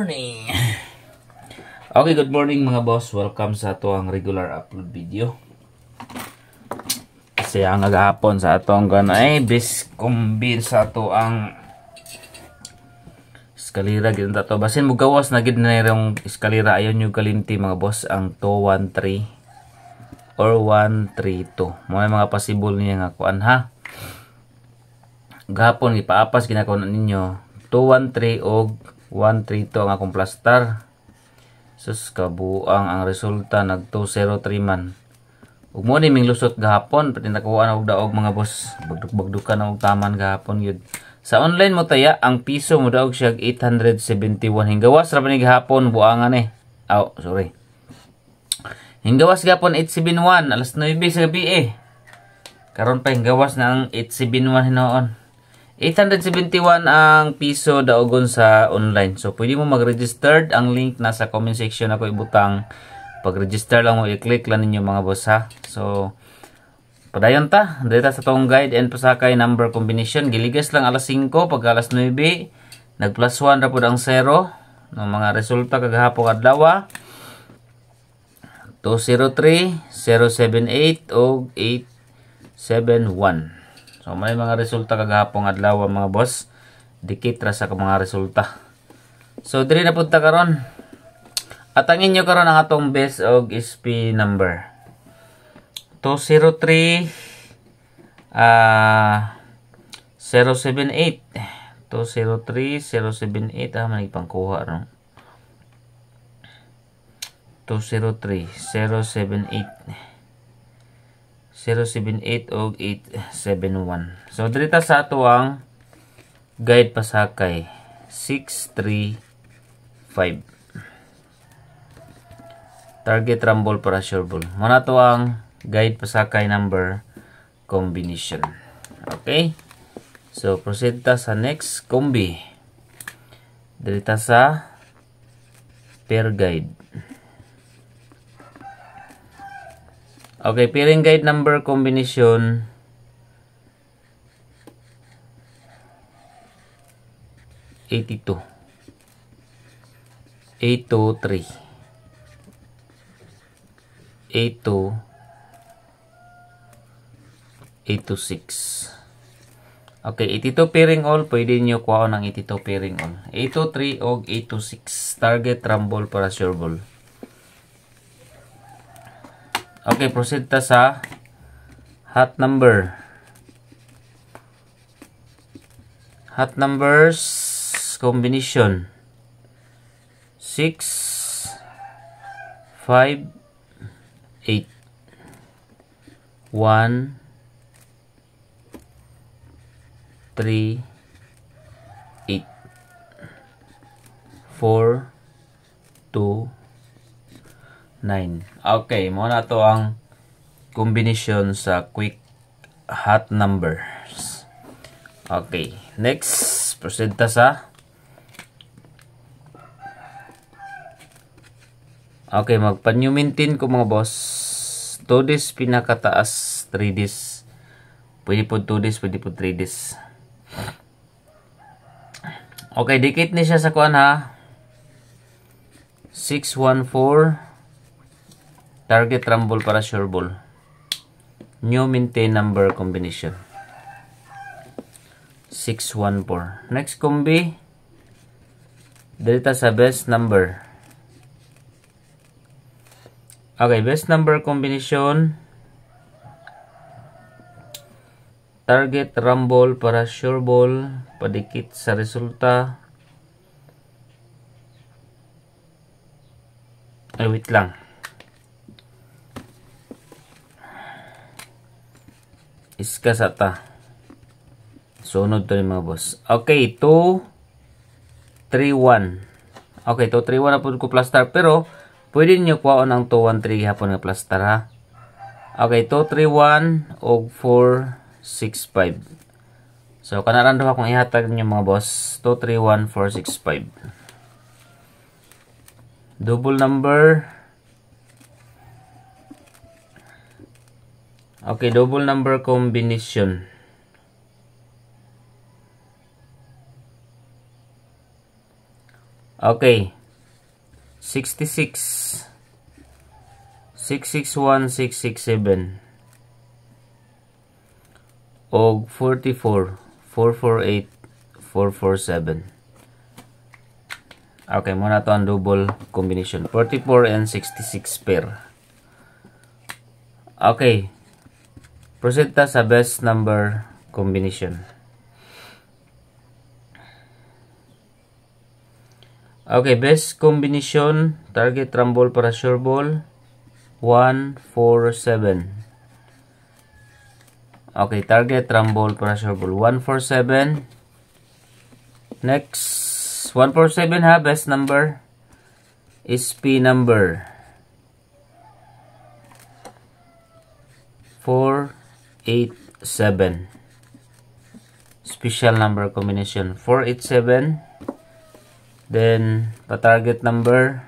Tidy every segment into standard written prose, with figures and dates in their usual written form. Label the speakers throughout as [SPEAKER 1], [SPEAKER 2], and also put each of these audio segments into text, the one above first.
[SPEAKER 1] morning. Okay, good morning mga boss. Welcome sa ato ang regular upload video. Kasi ang agahapon sa ato ang ganay bis kumbin sa ato ang eskalera gid ta to. Basin mo gawas na gid na yung eskalera ayon yung kalinti mga boss ang 213 or 132. May mga possible niya nga kuan ha. Gahapon ipaapas ginakaw ninyo 213 og 132 ang akong plaster. Sus kabuang ang resulta nag 203 man. Ug mo ni ming lusot gahapon pati nakuha na og daog mga boss. Bagduk-bagdukan na og taman gahapon yun. Sa online mo taya ang piso mo daog siya 871 hinggawas ra ni gahapon buangan eh. Sorry. Hinggawas gahapon 871 alas 9 sa gabi eh. Karon pa hinggawas na ang 871 hinoon. 871 ang piso daogon sa online. So, pwede mo mag-registered. Ang link nasa comment section ako ibutang. Pag-register lang mo, i-click lang ninyo mga boss ha. So, padayon ta. Dito sa tong guide and pasakay number combination. Giligas lang alas 5. Pag alas 9, nag plus 1 rapod ang 0. Ng mga resulta kagahapon adlaw. 203, 078, o 871. So, may mga resulta kagahapong adlaw mga boss. Dikit ra sa mga resulta. So, diri na punta karon. Atangin nyo karon ang atong best og SP number. 203 078. 203 078 man ipangkuha no. 203 078. 078 o 871. So, dirita sa ato ang guide pasakay 635. Target rumble para sure ball. Muna to ang guide pasakay number combination. Okay? So, proceed ta sa next combi. Dirita sa pair guide. Okay, pairing guide number combination 82, 823, 82, 826. Okay, 82 pairing all, pwede nyo kuha ng 82 pairing all. 823 o 826. Target rumble para sure ball. Okay, proceed ta sa hot number. Hot numbers combination 6, 5, 8, 1, 3, 8, 4, 2, 9. Okay, muna to ang combination sa quick hot numbers. Okay, next proceed ta sa okay, magpa-new maintain ko mga boss. 2 days pinakataas, 3 days. Pwede po 2 days, pwede po 3 days. Okay, dikit ni siya sa kuan ha. 614 target rumble para sure ball. New maintain number combination 614. Next combi dito sa best number. Okay, best number combination target rumble para sure ball, padikit sa resulta. Ay, wait lang. Iska sa ta. Sunod to ni mga boss. Okay, 2, 3, 1. Okay, 2, 3, 1 na po ko plaster. Pero, pwede nyo kuwaon ang 2, 1, 3 hapon nga plaster ha. Okay, 2, 3, 1 o 4, 6, 5. So, kanaran doon akong ihatag nyo mga boss. 2, 3, 1, 4, 6, 5. Double number. Okay, double number combination. Okay, 66 661 667 og 44 448 447. Okay, muna to ang double combination. 44 and 66 pair. Okay. Proceed ta sa best number combination. Okay, best combination. Target rumble para sure ball. 1, 4, 7. Okay, target rumble para sure ball. 1, 4, 7. Next, 1, 4, 7 ha. Best number. SP number. 4, 8, 7. Special number combination. 4, 8, 7. Then, pa-target number.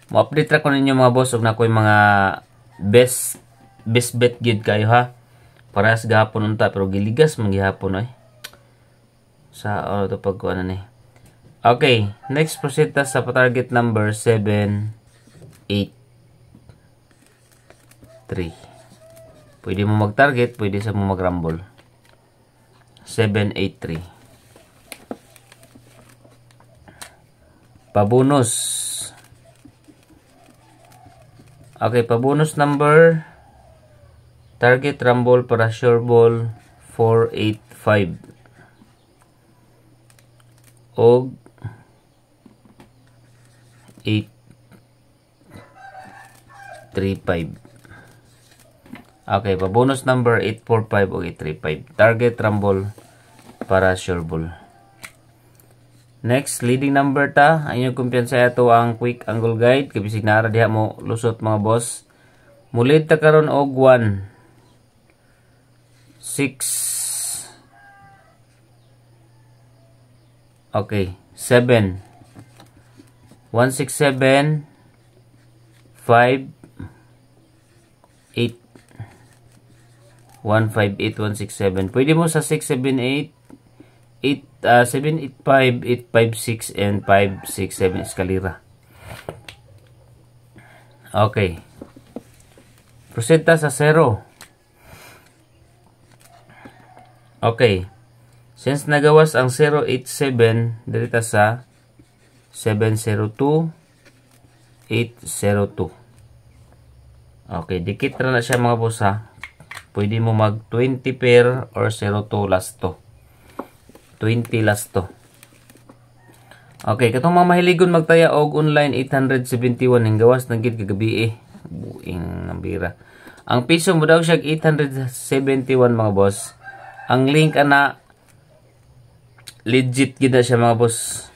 [SPEAKER 1] Mo-update ra ko ninyo mga boss. Huwag na ko yung mga best bet gid kayo ha. Parehas gahapon unta. Pero giligas manggihapon eh. Sa ano to pag ano ni. Okay. Next, proceed ta sa pa-target number 7, 8, 3. Pwede mo mag-target. Pwede sa mo mag-rumble. 7, 8, 3. Pabonus. Okay, pabonus number. Target rumble para sure ball 485. Og 835. Okay, pabonus number 845 o 835. Target rumble para sure ball. Next, leading number ta. Ang inyong kumpiyansa ito ang quick angle guide. Kabisig na ara diha mo lusot mga boss. Mulid ta karon og 1, 6, okay, 7, 167, 5, 8, 158, 167. Pwede mo sa 678, 785, 856, and 567 eskalira. Okay. Proceed ta sa 0. Okay. Since nagawas ang 087, dirita sa 702, 802. Okay. Dikit na siya mga boss ha. Pwede mo mag 20 pair or 02 last to. 20 last to. Okay, katong mga mahiligon magtaya og online 871 ang gawas ng gid kagabi buing nambira. Ang piso mo daw siya 871 mga boss. Ang link ana legit gid na siya mga boss.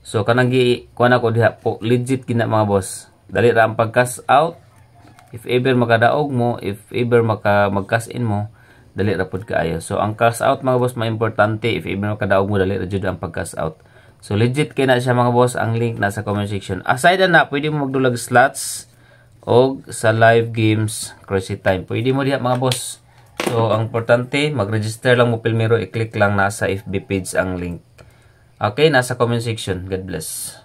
[SPEAKER 1] So kanang gi kuan ako diha po legit gid na mga boss. Dali ra ang pag-cash out. If ever makadaog mo, if ever mag-cash in mo, dali ra pud kaayo. So ang cash out mga boss maimportante. If ever makadaog mo, dali ra jud ang pag-cash out. So legit kay na siya mga boss. Ang link nasa comment section. Aside na, pwede mo magdulag slots o sa live games crazy time. Pwede mo diha mga boss. So ang importante, mag-register lang mo pilmero, i-click lang nasa FB page ang link. Okay, nasa comment section. God bless.